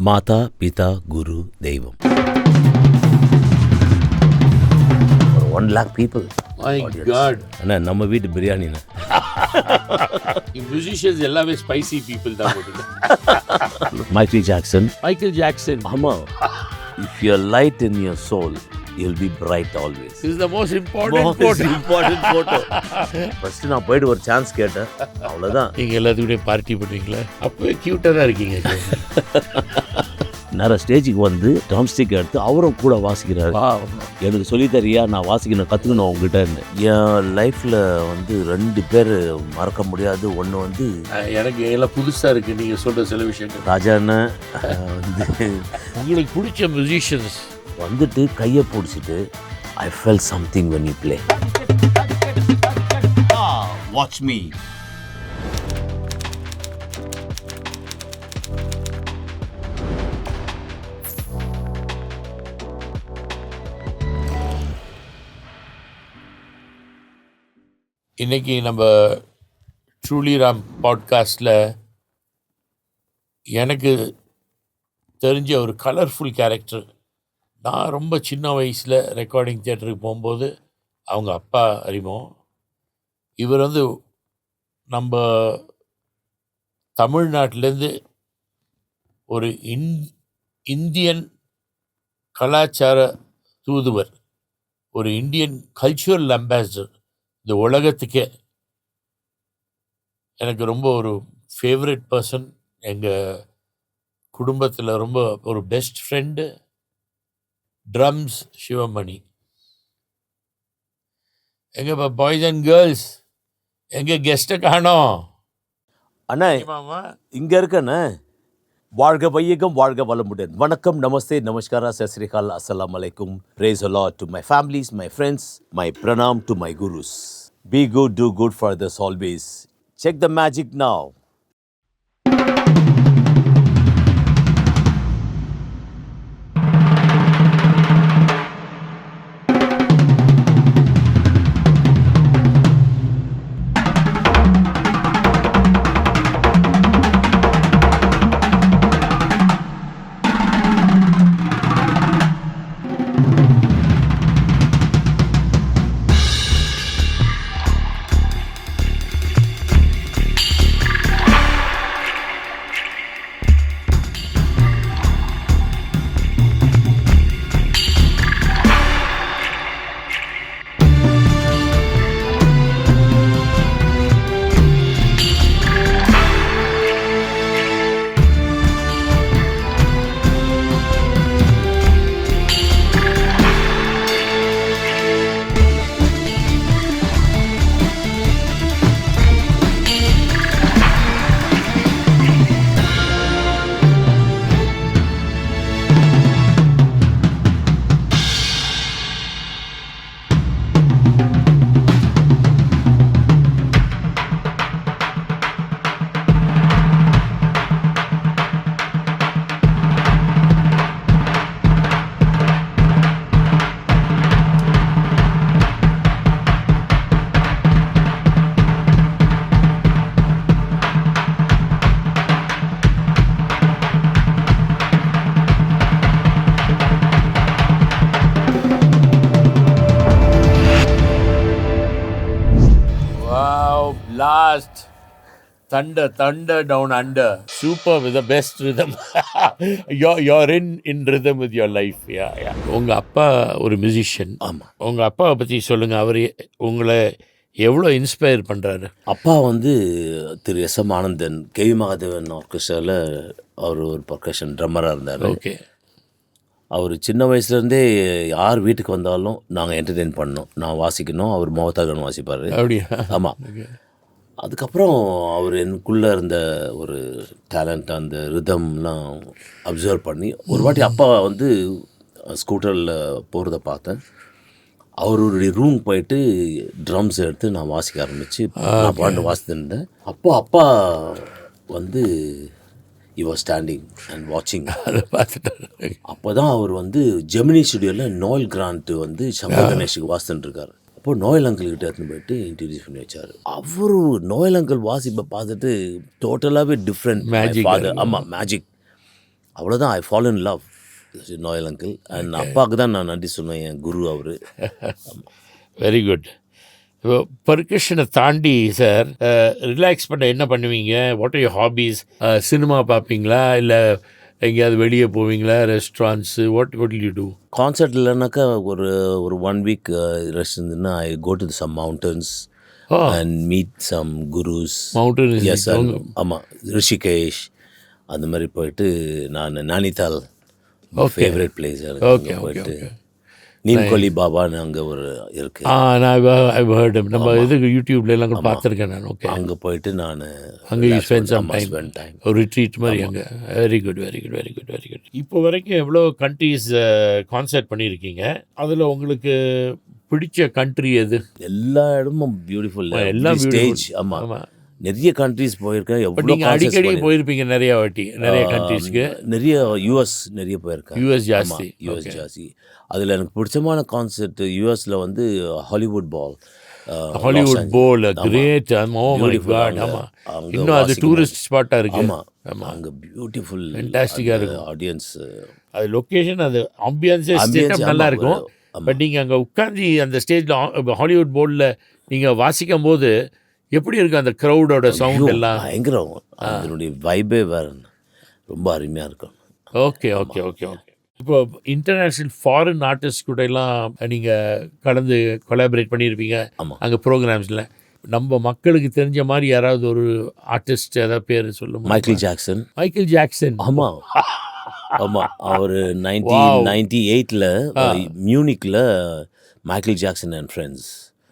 மாதா பிதா குரு தெய்வம். 1 lakh people. My God. அண்ணா நம்ம வீட்டு பிரியாணிண்ணா. மியூசிஷியன்ஸ் எல்லாமே ஸ்பைசி பீப்புள் தான் போட்டுருக்காங்க. Michael Jackson. Michael Jackson. ஆமா. If you're light in your soul, you'll be bright always. This is the most important photo. First நான் போயிட்டு ஒரு சான்ஸ் கேட்டேன், அவ்வளோதான். நீங்கள் எல்லாத்துக்கூடயும் பார்ட்டி பண்ணுவீங்களா? அப்போவே க்யூட்டாக தான் இருக்கீங்க. நிறைய ஸ்டேஜுக்கு வந்து ட்ரம்ஸ்டிக் எடுத்து அவரும் கூட வாசிக்கிறாரு. எனக்கு சொல்லி தரியா, நான் வாசிக்கணும் கற்றுக்கணும் அவங்ககிட்ட. என் லைஃப்பில் வந்து 2 பேர் மறக்க முடியாது. ஒன்று வந்து எனக்கு எல்லாம் புதுசாக இருக்குது நீங்கள் சொல்கிற சில விஷயங்கள். ராஜா அண்ணன் வந்து உங்களுக்கு பிடிச்ச மியூசிஷியன்ஸ் வந்துட்டு கையை பிடிச்சிட்டு I felt something when you play. Watch me. இன்றைக்கி நம்ம ட்ரூலி ராம் பாட்காஸ்டில் எனக்கு தெரிஞ்ச ஒரு கலர்ஃபுல் கேரக்டர். நான் ரொம்ப சின்ன வயசில் ரெக்கார்டிங் தியேட்டருக்கு போகும்போது அவங்க அப்பா அறிமுகம். இவர் வந்து நம்ம தமிழ்நாட்டிலேருந்து ஒரு இந்தியன் கலாச்சார தூதுவர், ஒரு இந்தியன் கல்ச்சுரல் அம்பாசிடர். இந்த உலகத்துக்கே எனக்கு ரொம்ப ஒரு ஃபேவரட் பர்சன். எங்கள் குடும்பத்தில் ரொம்ப ஒரு பெஸ்ட் ஃப்ரெண்டு. ட்ரம்ஸ் சிவமணி. எங்கள் பாய்ஸ் அண்ட் கேர்ள்ஸ், எங்கள் கெஸ்ட்டை காணோம். அண்ணா மாமா இங்கே இருக்கண்ணே. வாழ்க வையகம், வாழ்க வளமுடன். வணக்கம், நமஸ்தே, நமஸ்காரா, சத் ஸ்ரீ அகால், அஸ்ஸலாமு அலைக்கும். Praise the Lord to my families, my friends, my pranam to my gurus. Be good, do good for others always. Check the magic now. Blast. Thunder down under. Super with the best rhythm. You're in rhythm with your life. Yeah. உங்கள் அப்பா ஒரு musician. ஆமாம். உங்கள் அப்பாவை பற்றி சொல்லுங்கள். அவர் உங்களை எவ்வளோ இன்ஸ்பயர் பண்ணுறாரு? அப்பா வந்து திரு எஸ்.எம். ஆனந்தன், கேவி மகாதேவன் ஆர்கெஸ்ட்ராவில் அவர் ஒரு பர்கஷன் ட்ரம்மராக இருந்தார். ஓகே. அவர் சின்ன வயசுலேருந்தே யார் வீட்டுக்கு வந்தாலும் நாங்கள் என்டர்டெயின் பண்ணோம். நான் வாசிக்கணும், அவர் மோகத்தாகன் வாசிப்பார். அப்படியா? ஆமாம். அதுக்கப்புறம் அவர் எனக்குள்ளே இருந்த ஒரு டேலண்ட், அந்த ரிதம்லாம் அப்சர்வ் பண்ணி ஒரு வாட்டி அப்பா வந்து ஸ்கூட்டரில் போகிறத பார்த்தேன். அவருடைய ரூம் போயிட்டு ட்ரம்ஸ் எடுத்து நான் வாசிக்க ஆரம்பித்து நான் பாட்டு வாசித்துட்டு இருந்தேன். அப்பா வந்து he was standing and watching. அதை பார்த்துட்டாரு. அப்போ தான் அவர் வந்து ஜெமினி ஸ்டுடியோவில் நோயல் கிராண்ட் வந்து சங்கர் கணேஷுக்கு வாசித்துட்டு இருக்காரு. அப்போது நோயல் அங்கிள்கிட்ட எடுத்துன்னு போயிட்டு இன்ட்ரடியூஸ் பண்ணி வச்சார். அவரு நோயல் அங்கிள் வாசிப்பை பார்த்துட்டு டோட்டலாகவே டிஃப்ரெண்ட் மேஜிக். ஆமாம், மேஜிக். அவ்வளோதான். I follow in love Noel uncle. And அப்பாவுக்கு தான் நான் நன்றி சொன்னேன், என் குரு அவர். Very good. இப்போ பர்கஷனை தாண்டி சார் ரிலாக்ஸ் பண்ண என்ன பண்ணுவீங்க? What are your hobbies? Cinema பார்ப்பீங்களா, இல்லை எங்கேயாவது வெளியே போவீங்களா, restaurants? What will you do? Concert இல்லைனாக்கா ஒரு ஒரு 1 வீக் ரெஸ்ட் இருந்ததுன்னா I go to some mountains and meet some gurus. Mountain yes, ஆமாம், ரிஷிகேஷ் அந்த மாதிரி போயிட்டு, நான் நானிதால் ஃபேவரட் பிளேஸ் ஓகே போயிட்டு, நீம்கோலி பாபான்னு அங்கே ஒரு இருக்குது. நான் ஐ ஹர்ட் நம்ம இதுக்கு யூடியூப்ல எல்லாம் கூட பார்த்துருக்கேன் நான். ஓகே, அங்கே போயிட்டு நான் அங்கே you spend some time, time ஒரு ரிட்ரீட் மாதிரி அங்கே. Very good, very good, very good, very good. இப்போ வரைக்கும் எவ்வளோ கண்ட்ரீஸ் கான்சர்ட் பண்ணியிருக்கீங்க? அதில் உங்களுக்கு பிடிச்ச கண்ட்ரி எது? எல்லா இடமும் பியூட்டிஃபுல், எல்லாம் ஸ்டேஜ். ஆமாம், நிறைய கண்ட்ரீஸ் போயிருக்கேன். எவ்வளோ நீங்கள் அடிக்கடி போயிருப்பீங்க நிறைய வாட்டி, நிறைய கண்ட்ரீஸ்க்கு. நிறைய யூஎஸ் நிறைய போயிருக்கேன். யூஎஸ் ஜாஸ்தி. யூஎஸ் ஜாஸ்தி. அதில் எனக்கு பிடிச்சமான கான்செர்ட் யூஎஸில் வந்து Hollywood Bowl. Hollywood Bowl great. Oh my god. ஆமாம், இன்னும் அது டூரிஸ்ட் ஸ்பாட்டாக இருக்குது. ஆமாம், அங்கே பியூட்டிஃபுல் ஃபென்டாஸ்டிக்காக இருக்கும் ஆடியன்ஸ். அது லொக்கேஷன், அது ஆம்பியன்ஸே நல்லா இருக்கும். பட் நீங்கள் அங்கே உட்காந்து அந்த ஸ்டேஜில் ஹாலிவுட் போர்டில் நீங்கள் வாசிக்கும் போது எப்படி இருக்குது அந்த க்ரௌடோட சவுண்ட் எல்லாம்? பயங்கரம். அதனுடைய வைபே வேறு, ரொம்ப அருமையாக இருக்கும். Okay okay okay okay. இப்போ இன்டர்நேஷ்னல் ஃபாரின் ஆர்டிஸ்ட் கூட எல்லாம் நீங்கள் கலந்து கொலாபரேட் பண்ணியிருப்பீங்க அங்கே ப்ரோக்ராம்ஸில். நம்ம மக்களுக்கு தெரிஞ்ச மாதிரி யாராவது ஒரு ஆர்டிஸ்ட் ஏதாவது பேர் சொல்லுங்க. Michael Jackson. Michael Jackson. ஆமாம் ஆமாம், அவர் 1998 மியூனிக்கில் Michael Jackson and friends.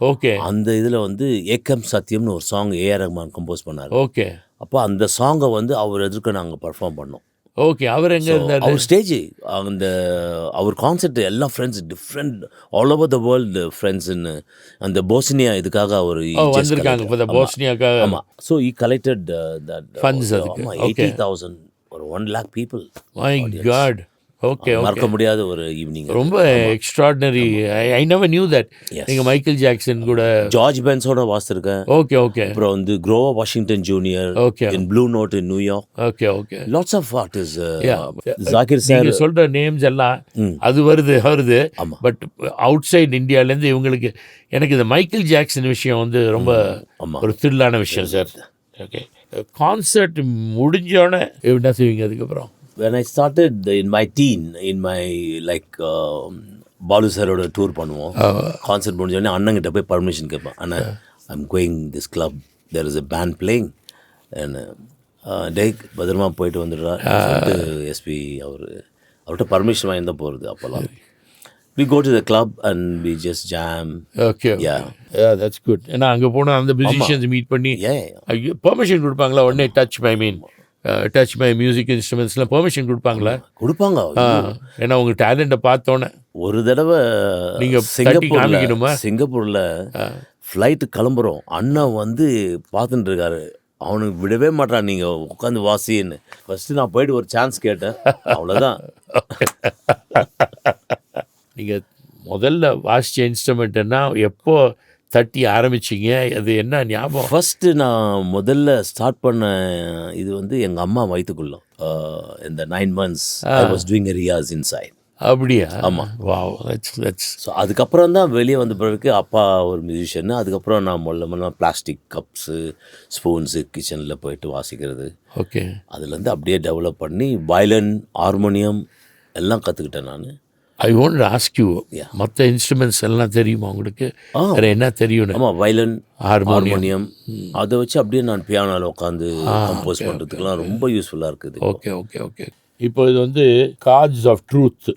Okay. அந்த இதில் வந்து ஏக்கம் சத்தியம்னு ஒரு சாங் ஏஆர் ரஹ்மான் கம்போஸ் பண்ணார். ஓகே. அப்போ அந்த சாங்கை வந்து அவர் எதிர்க்க நாங்கள் பர்ஃபார்ம் பண்ணோம். ஓகே. அவர் எங்கே இருந்தார்? அவர் ஸ்டேஜ், அந்த அவர் கான்செர்ட் எல்லா friends, different all over the world ஃப்ரெண்ட்ஸ்ன்னு அந்த போஸ்னியா இதுக்காக அவர் வந்திருக்காங்க. இப்போ போஸ்னியாக்காக. ஆமாம். So we collected that funds. 80,000 ஒரு 1 lakh people. My god. Okay. மறக்க முடியாத ஒரு ஈவினிங். ரொம்ப extraordinary. I never knew that. நீங்கள் மைக்கேல் ஜாக்சன் கூட ஜார்ஜ் பென்ஸோட வாசிருக்கேன். Okay okay. அப்புறம் வந்து Grover Washington junior, okay, in blue note in New York. Okay okay. Lots of artist. Zakir sir. நீங்கள் சொல்கிற நேம்ஸ் எல்லாம் அது வருது. பட் அவுட் சைட் இந்தியாவிலேருந்து இவங்களுக்கு எனக்கு இந்த மைக்கேல் ஜாக்சன் விஷயம் வந்து ரொம்ப ஒரு த்ரில்லான விஷயம் சார். ஓகே. கான்சர்ட் முடிஞ்சோடனே என்ன செய்வீங்க அதுக்கப்புறம்? When I started in my teen, in my like Balu சாரோட டூர் பண்ணுவோம். கான்சர்ட் முடிஞ்சோடனே அண்ணங்கிட்ட போய் பர்மிஷன் கேட்பேன். அண்ணா, I'm going this club, there is a band playing, டே பத்திரமா போயிட்டு வந்துடுறா சொல்லிட்டு எஸ்பி அவர்கிட்ட பர்மிஷன் வாங்கி தான் போகிறது. அப்போல்லாம் we go to the club and we just jam. Okay. Yeah, that's good. ஏன்னா அங்கே போனால் அந்த மியூசிஷியன்ஸ் மீட் பண்ணி பர்மிஷன் கொடுப்பாங்களா? உடனே டச் மை மியூசிக் இன்ஸ்ட்ருமெண்ட்ஸ்லாம் பெர்மிஷன் கொடுப்பாங்க. ஏன்னா உங்கள் டேலண்ட்டை பார்த்தோன்னே ஒரு தடவை நீங்கள் சிங்கப்பூரில் ஃப்ளைட்டு கிளம்புறோம், அண்ணா வந்து பார்த்துட்டு இருக்காரு. அவனுக்கு விடவே மாட்டான், நீங்கள் உட்காந்து வாசின்னு. ஃபஸ்ட்டு நான் போயிட்டு ஒரு சான்ஸ் கேட்டேன், அவ்வளோதான். நீங்கள் முதல்ல வாசித்த இன்ஸ்ட்ருமெண்ட்டுன்னா எப்போ தட்டி ஆரம்பிச்சிங்க? அது என்ன ஞாபகம்? ஃபஸ்ட்டு நான் முதல்ல ஸ்டார்ட் பண்ண இது வந்து எங்கள் அம்மா வயிற்றுக்குள்ள இந்த 9 months I was doing a ரியாஸ் இன்சைட். அப்படியா? ஆமாம். வாவ். ஸோ அதுக்கப்புறம் தான் வெளியே வந்த பிறகு அப்பா ஒரு மியூசிஷியன். அதுக்கப்புறம் நான் முதல்ல பிளாஸ்டிக் கப்ஸு, ஸ்பூன்ஸு கிச்சனில் போயிட்டு வாசிக்கிறது. ஓகே. அதுலேருந்து அப்படியே டெவலப் பண்ணி வயலின், ஹார்மோனியம் எல்லாம் கற்றுக்கிட்டேன் நான். ஐ வாண்ட் ஆஸ்க் யூ, மற்ற இன்ஸ்ட்ருமெண்ட்ஸ் எல்லாம் தெரியுமா உங்களுக்கு? வேறு என்ன தெரியும்? ஆமாம், வயலின், ஹார்மோனியம், அதை வச்சு அப்படியே நான் பியானோவில் உட்காந்து கம்போஸ் பண்ணுறதுக்குலாம் ரொம்ப யூஸ்ஃபுல்லாக இருக்குது. Okay okay okay. இப்போ இது வந்து cards of truth.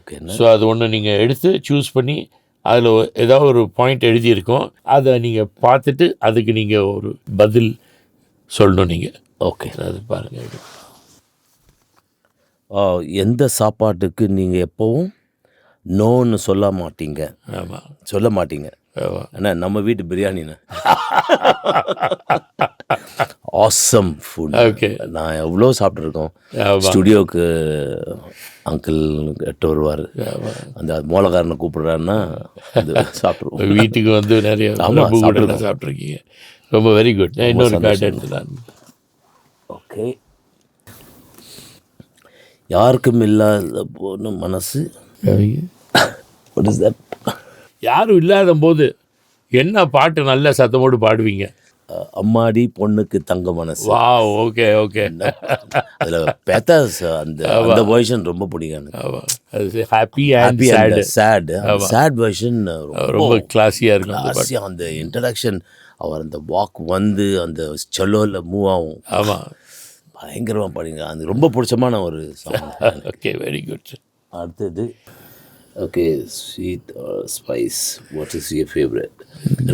Okay. So அது ஒன்று நீங்கள் எடுத்து சூஸ் பண்ணி அதில் ஏதாவது ஒரு பாயிண்ட் எழுதியிருக்கோம், அதை நீங்கள் பார்த்துட்டு அதுக்கு நீங்கள் ஒரு பதில் சொல்லணும் நீங்கள். ஓகே. அது பாருங்கள். எந்த சாப்பாட்டுக்கு நீங்கள் எப்போவும் நோன்னு சொல்ல மாட்டீங்க? ஆமாம், சொல்ல மாட்டீங்க. அண்ணா, நம்ம வீட்டு பிரியாணிண்ணா, ஆசம் ஃபுட். ஓகே. நான் எவ்வளோ சாப்பிட்ருக்கோம். ஸ்டுடியோவுக்கு அங்கிள் எட்டு வருவார், அந்த மோளக்காரனை கூப்பிடுறாருன்னா சாப்பிட்ருவோம். வீட்டுக்கு வந்து நிறைய சாப்பிட்ருக்கீங்க. ரொம்ப வெரி குட். இன்னொரு கார்டு எடுத்துக்கலாம். ஓகே. யாருக்கும் இல்லாத போன மனசு. What is that? யாரும் இல்லாத போது என்ன பாட்டு நல்ல சத்தமோடு பாடுவீங்க? அம்மாடி பொண்ணுக்கு தங்க மனசு. வா, ஓகே ஓகே. அதில் பேத்தாஸ் அந்த வேர்ஷன் ரொம்ப பிடிக்கும் எனக்கு. அது ஹாப்பி அண்ட் சேட் வேர்ஷன் ரொம்ப கிளாஸியாக இருக்கும். கிளாஸியாக அந்த இன்ட்ரடக்ஷன், அவர் அந்த வாக் வந்து அந்த செல்லோவில் மூவ் ஆகும். ஆமாம், பயங்கரமாக பாடிங்க. அது ரொம்ப பிடிச்சமான ஒரு சாங். Okay, very good. அடுத்தது okay, sweet spice, what is your favourite?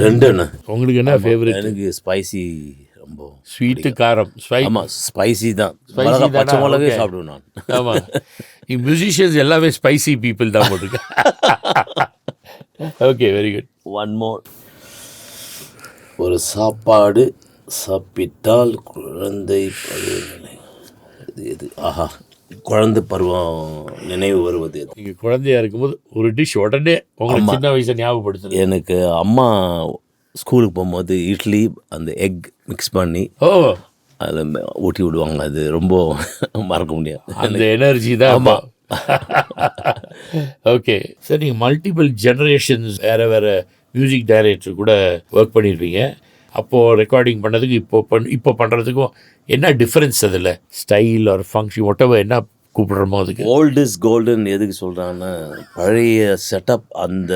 ரெண்டுண்ணா. உங்களுக்கு என்ன ஃபேவரட்? எனக்கு ஸ்பைசி ரொம்ப. ஸ்வீட்டு காரம் ஆமாம், ஸ்பைசி தான். Spicy பச்சை மிளகே okay. சாப்பிடுவேன் நான். ஆமாம், இங்கே மியூசிஷியன்ஸ் எல்லாமே ஸ்பைசி பீப்புள் தான் போட்டிருக்கேன். Okay, very good. One more. ஒரு சாப்பாடு சாப்பிட்டால் குழந்தை பருவ இது ஆஹா, குழந்தை பருவம் நினைவு வருவது. நீங்கள் குழந்தையா இருக்கும்போது ஒரு டிஷ் உடனே உங்களுக்கு சின்ன வயசை ஞாபகப்படுத்துது. எனக்கு அம்மா ஸ்கூலுக்கு போகும்போது இட்லி அந்த எக் மிக்ஸ் பண்ணி அதில் ஊட்டி விடுவாங்க. அது ரொம்ப மறக்க முடியாது. அந்த எனர்ஜி தான். ஆமாம். ஓகே சார், நீங்கள் மல்டிபிள் ஜெனரேஷன்ஸ் வேறு மியூசிக் டைரக்டர் கூட ஒர்க் பண்ணியிருப்பீங்க. அப்போது ரெக்கார்டிங் பண்ணதுக்கு இப்போ பண்ணுறதுக்கும் என்ன டிஃப்ரென்ஸ்? அதில் ஸ்டைல் ஒரு ஃபங்க்ஷன் ஒட்டவோ என்ன கூப்பிடுறோமோ அதுக்கு? ஓல்டு இஸ் கோல்டுன்னு எதுக்கு சொல்கிறாங்கன்னா, பழைய செட்டப் அந்த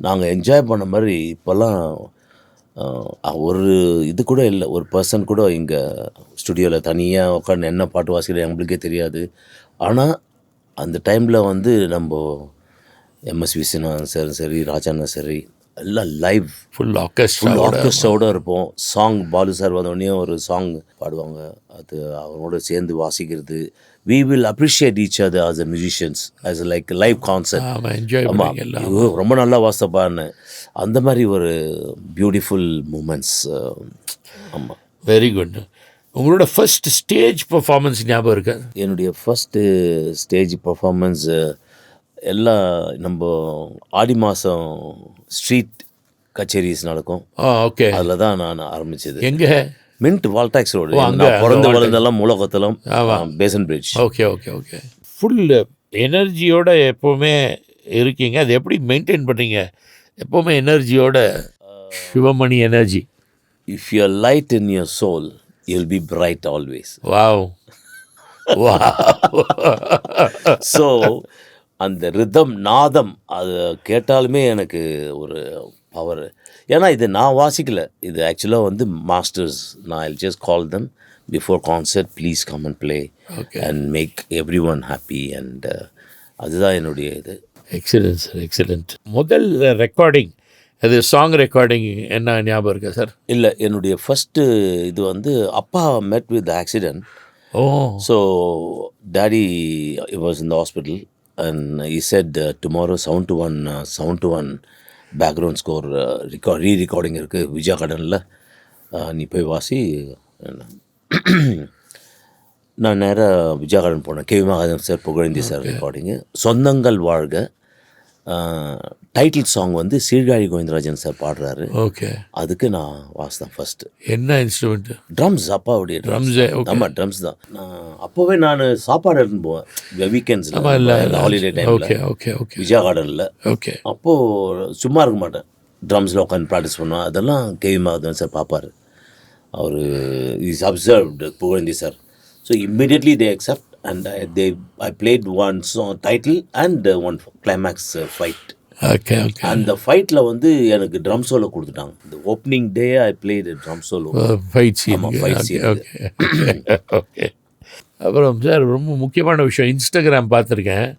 நாங்கள் என்ஜாய் பண்ண மாதிரி இப்போல்லாம் ஒரு இது கூட இல்லை. ஒரு பர்சன் கூட இங்கே ஸ்டுடியோவில் தனியாக உட்காந்து என்ன பாட்டு வாசிக்கிற எங்களுக்கே தெரியாது. ஆனால் அந்த டைமில் வந்து நம்ம எம்எஸ் விஸ்வநாதன் சார் சரி, ராஜாண்ணா சரி, எல்லாம் லைவ் ஃபுல் ஆர்கெஸ்ட்ராவோட இருப்போம். சாங் பாலு சார் வந்தோடனே ஒரு சாங் பாடுவாங்க, அது அவரோட சேர்ந்து வாசிக்கிறது. we will appreciate each other as a musicians as a like live concert. ஆமாம், ரொம்ப நல்லா வாசிப்பான்னு அந்த மாதிரி ஒரு பியூட்டிஃபுல் மூமெண்ட்ஸ். ஆமாம், வெரி குட். உங்களோட ஃபர்ஸ்ட் ஸ்டேஜ் பர்ஃபார்மன்ஸ் ஞாபகம் இருக்கா? என்னுடைய ஃபஸ்ட்டு ஸ்டேஜ் பர்ஃபார்மன்ஸ் எல்லாம் நம்ம ஆடி மாதம் ஸ்ட்ரீட் கச்சேரிஸ் நடக்கும். ஓகே, அதில் தான் நான் ஆரம்பித்தது. எங்கே? Mint wall tax road. நான் பிறந்து வளர்ந்தெல்லாம் Moolakothalam, basin bridge. Okay okay okay. Full எனர்ஜியோட எப்போவுமே இருக்கீங்க. அது எப்படி மெயின்டைன் பண்ணுறீங்க எப்போவுமே எனர்ஜியோட? Sivamani energy. If you are light in your soul you will be bright always. Wow. So அந்த ரிதம் நாதம் அது கேட்டாலுமே எனக்கு ஒரு பவர். ஏன்னா இது நான் வாசிக்கல, இது ஆக்சுவலாக வந்து மாஸ்டர்ஸ். நான் I just call them before concert, please come and play and make everyone happy. And அதுதான் என்னுடைய இது. Excellent sir, excellent. முதல் ரெக்கார்டிங் அது சாங் ரெக்கார்டிங் என்ன ஞாபகம் இருக்கா சார்? இல்லை, என்னுடைய ஃபஸ்ட்டு இது வந்து அப்பா மெட் with accident. So daddy was in the hospital and he said tomorrow 7 to 1 background score re-recording இருக்குது விஜயா கார்டனில், நீ போய் வாசி. நான் நேராக விஜயா கார்டன் போனேன். KV Mahadevan sir, Pugazhendhi sir ரெக்கார்டிங்கு. சொந்தங்கள் வாழ்க டைட்டில் சாங் வந்து சீர்காழி கோவிந்தராஜன் சார் பாடுறாரு. ஓகே, அதுக்கு நான் வாசித்தேன் ஃபஸ்ட்டு. என்ன இன்ஸ்ட்ருமெண்ட்? ட்ரம்ஸ், அப்பாவுடைய ட்ரம்ஸ். ஆமாம், ட்ரம்ஸ் தான். அப்போவே நான் சாப்பாடு எடுத்துன்னு போவேன் வீக்கெண்ட்ஸில், ஹாலிடே டைமில் விஜயா கார்டனில். ஓகே, அப்போது சும்மா இருக்க மாட்டேன், ட்ரம்ஸில் உட்காந்து ப்ராக்டிஸ் பண்ணுவேன். அதெல்லாம் கேவி மகாதேவன் சார் பார்ப்பார். அவர் is observed Pugazhendhi sir. So immediately they accept and I played one song title and one climax fight. Okay. அந்த ஃபைட்டில் வந்து எனக்கு ட்ரம் சோலோ கொடுத்துட்டாங்க. இந்த opening day I played drum solo fight scene. Okay. அப்புறம் sir ரொம்ப முக்கியமான விஷயம், இன்ஸ்டாகிராம் பார்த்துருக்கேன்.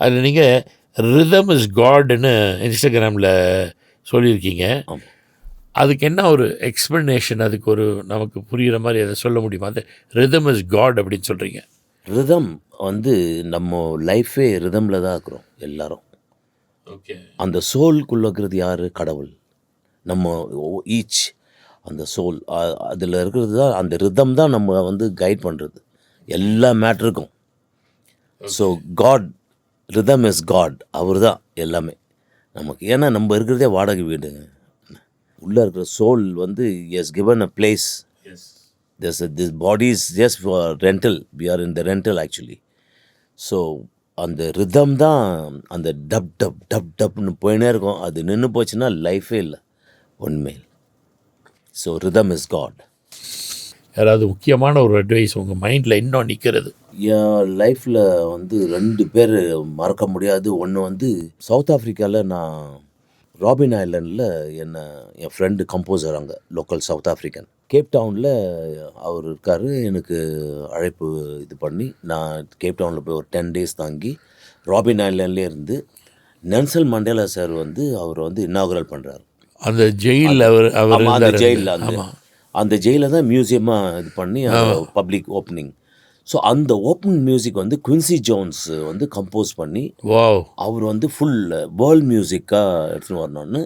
அதில் நீங்கள் ரிதம் இஸ் காட்னு இன்ஸ்டாகிராமில் சொல்லியிருக்கீங்க. அதுக்கு என்ன ஒரு எக்ஸ்ப்ளனேஷன், அதுக்கு ஒரு நமக்கு புரிகிற மாதிரி அதை சொல்ல முடியுமா? அது ரிதம் இஸ் காட் அப்படின்னு சொல்கிறீங்க. ரிதம் வந்து நம்ம லைஃபே ரிதமில் தான் இருக்கிறோம் எல்லாரும். ஓகே. அந்த சோல்குள்ளே இருக்கிறது யார்? கடவுள். நம்ம ஈச் அந்த சோல் அதில் இருக்கிறது தான், அந்த ரிதம் தான் நம்ம வந்து கைட் பண்ணுறது எல்லா மேட்ருக்கும். So god, rhythm is god, அவர் தான் எல்லாமே நமக்கு. ஏன்னா நம்ம இருக்கிறதே வாடகை வீடு. உள்ளே இருக்கிற சோல் வந்து is given a place. This body is just for rental. We are in the rental actually. So அந்த ரிதம் தான் அந்த டப் டப் டப் டப்னு போயினே இருக்கும். அது நின்று போச்சுன்னா லைஃபே இல்லை உண்மை. So rhythm is God. யாராவது முக்கியமான ஒரு அட்வைஸ் உங்கள் மைண்டில் இன்னும் நிற்கிறது? என் லைஃப்பில் வந்து 2 பேர் மறக்க முடியாது. ஒன்று வந்து சவுத் ஆஃப்ரிக்காவில் நான் ராபின் ஐலண்டில் என் ஃப்ரெண்டு கம்போசர் அங்கே லோக்கல் சவுத் ஆஃப்ரிக்கன் கேப் டவுனில் அவர் இருக்கார். எனக்கு அழைப்பு இது பண்ணி நான் கேப் டவுனில் போய் ஒரு 10 days தாங்கி ராபின் ஐலண்ட்லேயே இருந்து நெல்சன் மண்டேலா சார் வந்து அவர் வந்து இன்னாகுரல் பண்ணுறாரு. அந்த ஜெயிலில் அந்த ஜெயிலில் அந்த ஜெயிலில் தான் மியூசியமாக இது பண்ணி பப்ளிக் ஓப்பனிங். ஸோ அந்த ஓப்பன் மியூசிக் வந்து குவின்சி ஜோன்ஸ் வந்து கம்போஸ் பண்ணி அவர் வந்து ஃபுல் வேர்ல்ட் மியூசிக்காக எடுத்துன்னு வரணும்னு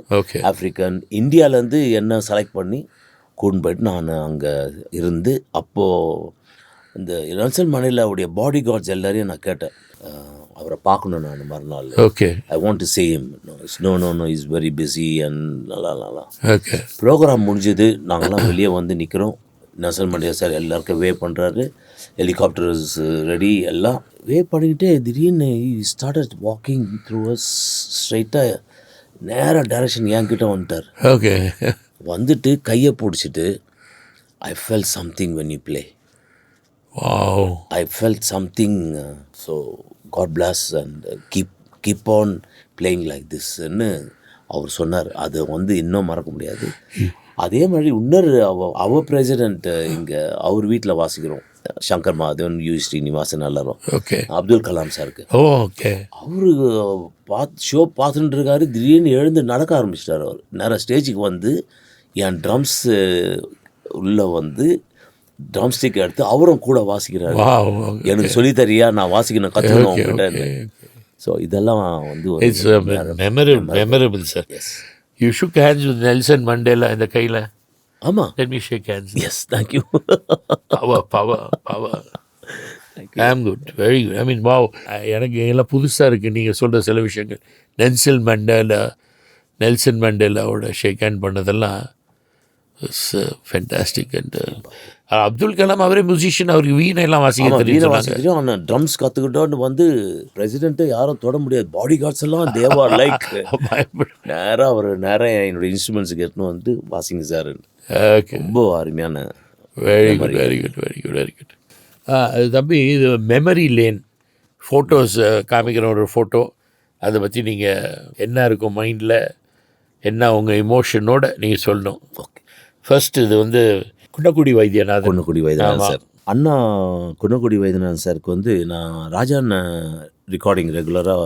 ஆஃப்ரிக்கன் இந்தியாவிலேருந்து என்ன செலக்ட் பண்ணி கூண்டு போயிட்டு நான் அங்கே இருந்து அப்போது இந்த நெல்சன் மண்டேலாவுடைய பாடி கார்ட்ஸ் எல்லாரையும் நான் கேட்டேன். அவரை பார்க்கணும் நான் மறுநாள். I want to see him. No is very busy and நல்லா ப்ரோக்ராம் முடிஞ்சது. நாங்களாம் வெளியே வந்து நிற்கிறோம். நெல்சன் மண்டேலா சார் எல்லாருக்கும் வே பண்ணுறாரு. ஹெலிகாப்டர்ஸ் ரெடி எல்லாம் வே பண்ணிக்கிட்டே திடீர்னு ஸ்டார்டட் வாக்கிங் த்ரூ அஸ் ஸ்ட்ரைட்டாக நேராக டைரக்ஷன் என்கிட்ட வந்துட்டார். வந்துட்டு கையை பிடிச்சிட்டு I felt something when you play. I felt something. So god bless and keep on playing like திஸ்ன்னு அவர் சொன்னார். அதை வந்து இன்னும் மறக்க முடியாது. அதே மாதிரி இன்னொரு அவர் பிரசிடென்ட் இங்கே அவர் வீட்டில் வாசிக்கிறோம். சங்கர் மாதவன், யூ ஸ்ரீனிவாசன் எல்லாரும். அப்துல் கலாம் சாருக்கு அவரு ஷோ பார்த்துட்டு இருக்காரு. திடீர்னு எழுந்து நடக்க ஆரம்பிச்சிட்டார். அவர் நேராக ஸ்டேஜுக்கு வந்து என் ட்ரம்ஸ் உள்ளே வந்து ட்ரம் ஸ்டிக் எடுத்து அவரும் கூட வாசிக்கிறாரு. எனக்கு சொல்லித்தரியா, நான் வாசிக்கணும், கற்றுக்கணும் அவங்ககிட்ட. ஸோ இதெல்லாம் வந்து memorable sir. You shook hands with Nelson Mandela இந்த கையில். ஆமாம், let me shake hands. Yes, thank you. Power I am good, very good. I mean wow, எனக்கு எல்லாம் புதுசாக இருக்குது நீங்கள் சொல்கிற சில விஷயங்கள். நெல்சன் மண்டேலாவோட ஷேக் ஹேண்ட் பண்ணதெல்லாம் it's fantastic. And Abdul Kalam அவரே மியூசிஷியன், அவருக்கு வீணை எல்லாம் வாசிக்க தெரியும். ஆனால் ட்ரம்ஸ் கற்றுக்கிட்டோன்னு வந்து பிரசிடென்ட்டை யாரும் தொட முடியாது. பாடி கார்ட்ஸ் எல்லாம் தேவா லைக் நேராக அவர் என்னோட இன்ஸ்ட்ருமெண்ட்ஸுக்கு எடுத்துன்னு வந்து வாசிங்க சார். ரொம்ப அருமையான. Very good, very good, very good, very good. தம்பி, இது மெமரி லேன் ஃபோட்டோஸ் காமிக்கிற ஒரு ஃபோட்டோ. அதை பற்றி நீங்கள் என்ன இருக்கும் மைண்டில், என்ன உங்கள் இமோஷனோட நீங்கள் சொல்லணும். ஓகே, ஃபர்ஸ்ட் இது வந்து குன்னக்குடி வைத்தியநாதன் சார். அண்ணா குன்னக்குடி வைத்தியநாதன் சாருக்கு வந்து நான் ராஜாண்ண ரெக்கார்டிங் ரெகுலராக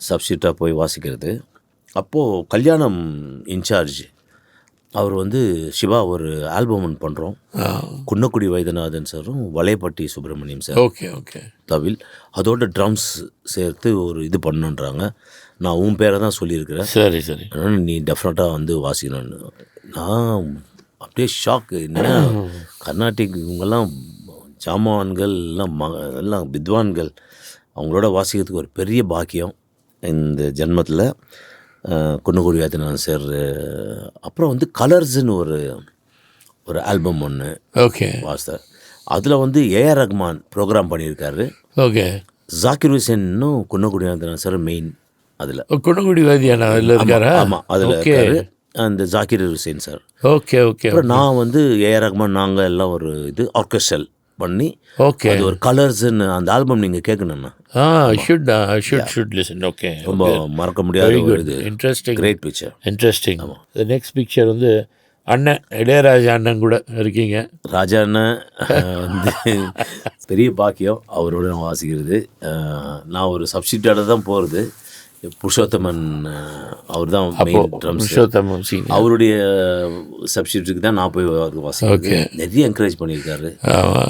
சப்ஸ்டியூட்டாக போய் வாசிக்கிறது. அப்போது கல்யாணம் இன்சார்ஜ் அவர் வந்து சிவா ஒரு ஆல்பம் ஒன்று பண்ணுறோம். குன்னக்குடி வைத்தியநாதன் சாரும் வலைப்பட்டி சுப்பிரமணியம் சார் தவில் அதோட ட்ரம்ஸ் சேர்த்து ஒரு இது பண்ணுன்றாங்க. நான் உன் பேரை தான் சொல்லியிருக்கிறேன். சரி நீ டெஃபினட்டாக வந்து வாசிக்கணும்னு. நான் அப்படியே ஷாக்கு. என்ன கர்நாடிக் இவங்கெல்லாம் ஜாமான்கள் எல்லாம் வித்வான்கள், அவங்களோட வாசிக்கிறதுக்கு ஒரு பெரிய பாக்கியம் இந்த ஜென்மத்தில். குன்னக்குடி வைத்தியநாதன் சார். அப்புறம் வந்து கலர்ஸ்ன்னு ஒரு ஆல்பம் ஒன்று வாசித்தார். அதில் வந்து ஏஆர் ரஹ்மான் ப்ரோக்ராம் பண்ணியிருக்காரு. ஜாக்கிர் ஹுசேனும் குன்னக்குடி வைத்தியநாதன் சார் மெயின். அதில் குன்னக்குடி வைத்தியநாதன் இருக்காரா? ஆமாம், அதில் இருக்காரு அந்த ஜாக்கிர் ஹுசேன் சார். அப்புறம் நான் வந்து ஏஆர் ரஹ்மான், நாங்கள் எல்லாம் ஒரு இது ஆர்கெஸ்ட்ரல் பண்ணி அது ஒரு கலர்ஸ்ன்னு அந்த ஆல்பம் நீங்கள் கேட்கணும்னா ரொம்ப மறக்க முடியாத ஒரு இது. Interesting, great picture. Interesting. Next picture வந்து அண்ணன் இளையராஜா அண்ணன் கூட இருக்கீங்க. ராஜா அண்ணன் வந்து பெரிய பாக்கியம் அவரோட நான் வாசிக்கிறது. நான் ஒரு சப்ஸ்டியூட்டாக தான் போகிறது. புருஷோத்தமன் அவர் தான் மெயின் ட்ரம்ஸ். அவருடைய சப்ஸ்டியூட்டுக்கு தான் நான் போய் அவருக்கு வாசிக்கிறேன். நிறைய என்கரேஜ் பண்ணியிருக்காரு.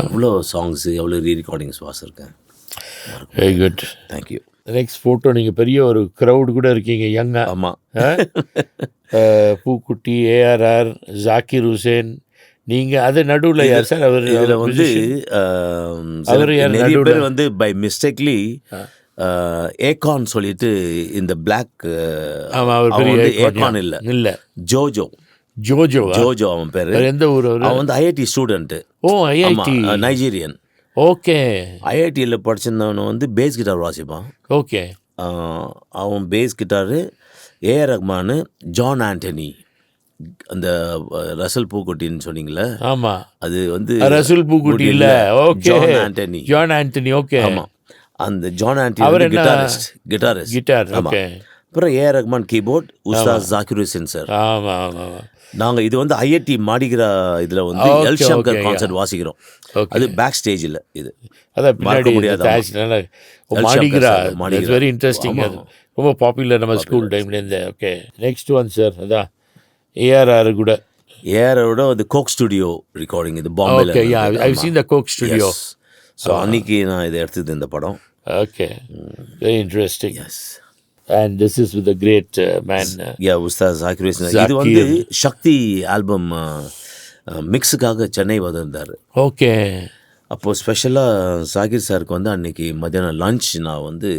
எவ்வளோ சாங்ஸு, எவ்வளோ ரீரெக்கார்டிங்ஸ் வாசிருக்கேன். Very good, thank you. Next photo நீங்கள் பெரிய ஒரு க்ரௌடு கூட இருக்கீங்க, யங்கா. ஆமாம், பூக்குட்டி, ஏஆர்ஆர், ஜாக்கிர் ஹுசேன், நீங்கள் அது நடுவில் யார் சார்? அவர் இதில் வந்து அவர் நிறைய பேர் வந்து பை மிஸ்டேக்லி ஏகான் சொல்லிட்டு இந்த பிளாக். ஏகான் இல்லை, ஜோஜோ அவன் பேர். எந்த ஊர்? அவன் வந்து IIT student. IIT, Nigerian. Okay ஐஐடியில் படிச்சிருந்தவன் வந்து பேஸ் கிட்டார் வாசிப்பான். ஓகே அவன் base கிட்டாரு, AR Rahman, John Antony, அந்த ரசல் பூக்குட்டின்னு சொன்னீங்களே, ஆமாம் அது வந்து ரசூல் பூக்குட்டி இல்லை. Okay John Anthony. John Anthony. Okay ஆமாம், அந்த John Anthony guitarist. Guitar. Okay. அப்புறம் ஏஆர் ரஹ்மான் கீபோர்ட், உஸ்தாத் ஜாகிர் ஹுசேன் சார். ஆமாம் ஆமாம். நாங்கள் இது வந்து ஐஐடி மாடிகிரா இதில் வந்து எல் சங்கர் கான்சர்ட் வாசிக்கிறோம். அது பேக் ஸ்டேஜில். இது அதான் பின்னாடி முடியாது. Mardi Gras very interesting. அது ரொம்ப பாப்புலர் நம்ம ஸ்கூல் டைம்லேருந்து. ஓகே நெக்ஸ்ட் ஒன் சார், அதான் ஏஆர்ஆர் கூட. ஏஆரோட வந்து கோக் ஸ்டுடியோ ரெக்கார்டிங், இது பாம்பேல. Okay ya I seen the Coke Studio. So அன்னைக்கு நான் இதை எடுத்தது இந்த படம். ஓகே வெரி இன்ட்ரெஸ்டிங். எஸ். And this is with the great man. Ustad Zakir Hussain. இது வந்து சக்தி ஆல்பம் மிக்ஸுக்காக சென்னை வந்திருந்தார். ஓகே. அப்போது ஸ்பெஷலாக ஜாகிர் சாருக்கு வந்து அன்னைக்கு மத்தியானம் லஞ்ச் நான் வந்து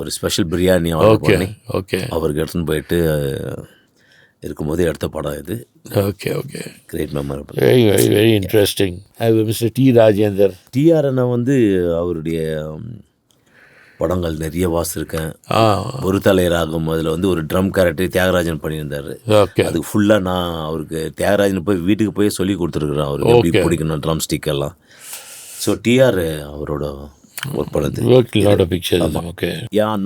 ஒரு ஸ்பெஷல் பிரியாணி ஆர்டர் பண்ணி ஓகே அவருக்கு எடுத்துன்னு போயிட்டு இருக்கும்போது எடுத்த படம் இது. Okay okay great memorable. Very very very interesting. Mister T Rajendar. T R அண்ணா வந்து அவருடைய படங்கள் நிறைய வாசிருக்கேன். ஒரு தலை ராகம் அதில் வந்து ஒரு ட்ரம் கேரக்டர் தியாகராஜன் பண்ணியிருந்தார். ஓகே. அதுக்கு ஃபுல்லாக நான் அவருக்கு தியாகராஜன் போய் வீட்டுக்கு போய் சொல்லி கொடுத்துருக்குறேன் அவருக்கு எப்படி பிடிக்கணும் ட்ரம் ஸ்டிக் எல்லாம். ஸோ டிஆர் அவரோட ஒர்க் பண்ணது. பிக்சர். ஓகே.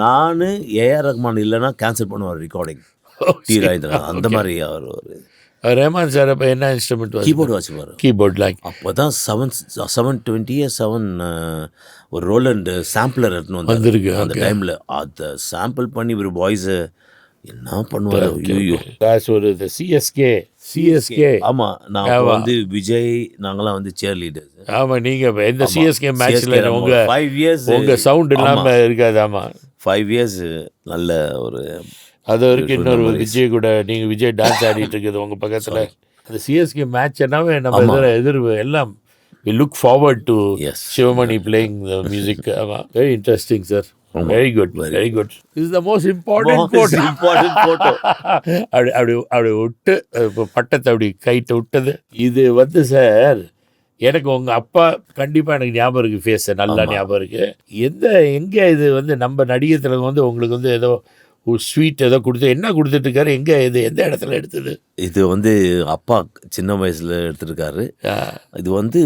நான் ஏஆர் ரஹ்மான் இல்லைன்னா கேன்சல் பண்ணுவார் ரெக்கார்டிங். டி ராஜேந்திரன் அந்த மாதிரி அவர் ஒரு ரஹ்மான் சார் அப்போ என்ன இன்ஸ்ட்ருமெண்ட்? கீபோர்டு வாசிப்பார். கீபோர்ட் லைக் அப்போ தான் 720 ஒரு ரோலண்ட் சாம்பிளர் எடுத்துன்னு வந்துருக்கு அந்த டைமில். அதை சாம்பிள் பண்ணி ஒரு வாய்ஸை என்ன பண்ணுவார். ஐயோ ஒரு சிஎஸ்கே. ஆமாம், நான் வந்து விஜய் நாங்களாம் வந்து சேர் லீடர்ஸ். ஆமாம், நீங்கள் எந்த சிஎஸ்கே மேட்ச்சில் உங்கள் 5 years உங்கள் சவுண்ட் இல்லாமல் இருக்காது. ஆமாம், 5 years நல்ல ஒரு அது வரைக்கும். இன்னொரு விஜய் கூட நீங்கள் விஜய் டான்ஸ் ஆடிட்டு இருக்குது உங்கள் பக்கத்தில். அந்த சிஎஸ்கே மேட்ச்னாவே நம்ம எதிர்வு எல்லாம் we look forward to Shivamani playing the music. Very interesting sir. Very good. This is the most important photo. அப்படி விட்டு பட்டத்தை அப்படி கைட்டு விட்டது இது வந்து சார் எனக்கு உங்கள் அப்பா கண்டிப்பாக எனக்கு ஞாபகம் இருக்குது. ஃபேஸ் நல்லா ஞாபகம் இருக்குது. எங்கே இது வந்து நம்ம நடிகத்தில் வந்து உங்களுக்கு வந்து ஏதோ ஒரு ஸ்வீட் ஏதோ கொடுத்து என்ன கொடுத்துட்ருக்காரு? எங்கே இது எந்த இடத்துல எடுத்தது? இது வந்து அப்பா சின்ன வயசில் எடுத்துருக்காரு. இது வந்து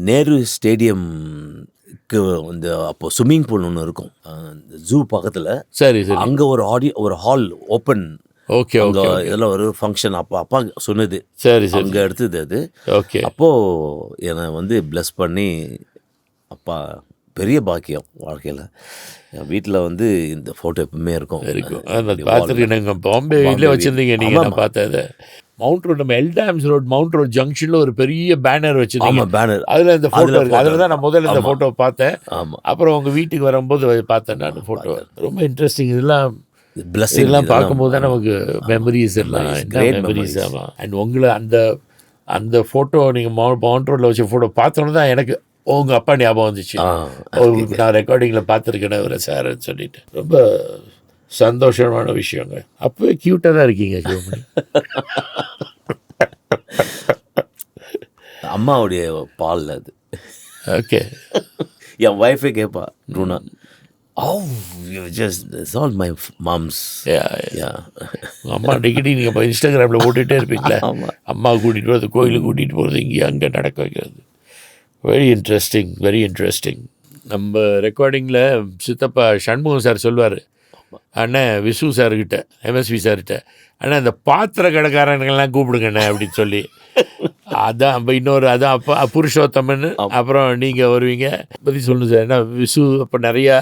நேரு ஸ்டேடியம்க்கு வந்து அப்போது ஸ்விம்மிங் பூல் ஒன்று இருக்கும் ஜூ பக்கத்தில். சரி சரி. அங்கே ஒரு ஹால் ஓப்பன். Okay okay. இதெல்லாம் ஒரு ஃபங்க்ஷன் அப்பா சொன்னது. சரி சரி. அங்கே எடுத்தது அது. ஓகே. அப்போது என்னை வந்து ப்ளஸ் பண்ணி அப்பா பெரிய பாக்கியம் வாழ்க்கையில். என் வீட்டில் வந்து இந்த ஃபோட்டோ எப்பவுமே இருக்கும். பார்த்துருக்கேன். நாங்கள் பாம்பே வீட்டில் வச்சுருந்தீங்க நீங்கள். நான் பார்த்தது மவுண்ட் ரோட், நம்ம எல்டாம்ஸ் ரோட் மவுண்ட் ரோட் ஜங்ஷனில் ஒரு பெரிய பேனர் வச்சுருந்தீங்க. பேனர் அதில் இந்த ஃபோட்டோ இருக்குது. அதில் தான் நான் முதல்ல இந்த ஃபோட்டோ பார்த்தேன். அப்புறம் உங்கள் வீட்டுக்கு வரும்போது பார்த்தேன் நான் ஃபோட்டோ. ரொம்ப இன்ட்ரெஸ்டிங். இதெல்லாம் பார்க்கும்போது தான் நமக்கு மெமரிஸ் எல்லாம் மெமரிஸ். ஆமாம். அண்ட் உங்களை அந்த ஃபோட்டோ நீங்கள் மவுண்ட் ரோட்டில் வச்ச ஃபோட்டோ பார்த்தோன்னு தான் எனக்கு உங்கள் அப்பா ஞாபகம் வந்துச்சு. நான் ரெக்கார்டிங்கில் பார்த்துருக்கேன் அவரை சார்ன்னு சொல்லிட்டு. ரொம்ப சந்தோஷமான விஷயங்க. அப்போவே க்யூட்டாக தான் இருக்கீங்க சிவமணி. அம்மாவுடைய பால் அது. ஓகே. என் ஒய்ஃபே கேட்பா ரூனா, it's all my mom's. அம்மா டிக்கெட்டி நீங்கள் இப்போ இன்ஸ்டாகிராமில் போட்டுகிட்டே இருப்பீங்களா? அம்மா கூட்டிகிட்டு போகிறது, கோயிலுக்கு கூட்டிகிட்டு போகிறது, இங்கே அங்கே நடக்க வைக்கிறது. Very interesting. நம்ம ரெக்கார்டிங்கில் சித்தப்பா சண்முகம் சார் சொல்லுவார், அண்ணன் விசு சார்கிட்ட, எம்எஸ்வி சார்கிட்ட, அண்ணா இந்த பாத்திர கடைக்காரங்கெல்லாம் கூப்பிடுங்கண்ணே அப்படின்னு சொல்லி. அதான் இப்போ இன்னொரு அதான் அப்போ புருஷோத்தமன். அப்புறம் நீங்கள் வருவீங்க பற்றி சொல்லணும் சார். ஏன்னா விசு அப்போ நிறையா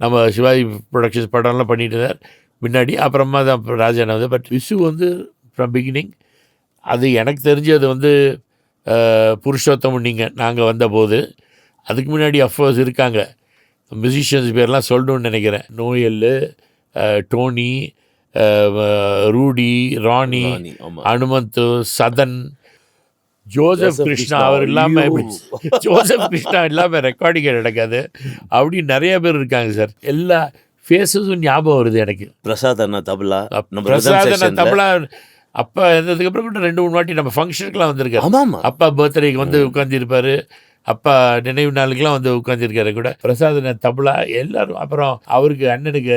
நம்ம சிவாஜி ப்ரொடக்ஷன்ஸ் படம்லாம் பண்ணிட்டு இருந்தார் முன்னாடி. அப்புறமா தான் ராஜானா வந்து. பட் விசு வந்து ஃப்ரம் பிகினிங். அது எனக்கு தெரிஞ்சது வந்து புருஷோத்தமன் நாங்கள் வந்தபோது. அதுக்கு முன்னாடி அஃப்கோர்ஸ் இருக்காங்க மியூசிஷியன்ஸ் பேர்லாம் சொல்லணும்னு நினைக்கிறேன். நோயல், டோனி, ரூடி, ராணி, அனுமந்த், சதன், ஜோசப் கிருஷ்ணா. அவர் இல்லாமல் ஜோசப் கிருஷ்ணா இல்லாமல் ரெக்கார்டிங் நடக்காது. அப்படி நிறைய பேர் இருக்காங்க சார். எல்லா ஃபேஸஸும் ஞாபகம் வருது எனக்கு. பிரசாத் அண்ணா தபலா. பிரசாத் அண்ணா தபலா. அப்பா இருந்ததுக்கப்புறம் கூட 2-3 வாட்டி நம்ம ஃபங்க்ஷனுக்குலாம் வந்திருக்காரு. ஆமாம் ஆமாம் அப்பா பர்த்டேக்கு வந்து உட்காந்துருப்பாரு, அப்பா நினைவு நாளுக்கெல்லாம் வந்து உட்காந்துருக்காரு கூட. பிரசாதன தபலா எல்லாரும். அப்புறம் அவருக்கு அண்ணனுக்கு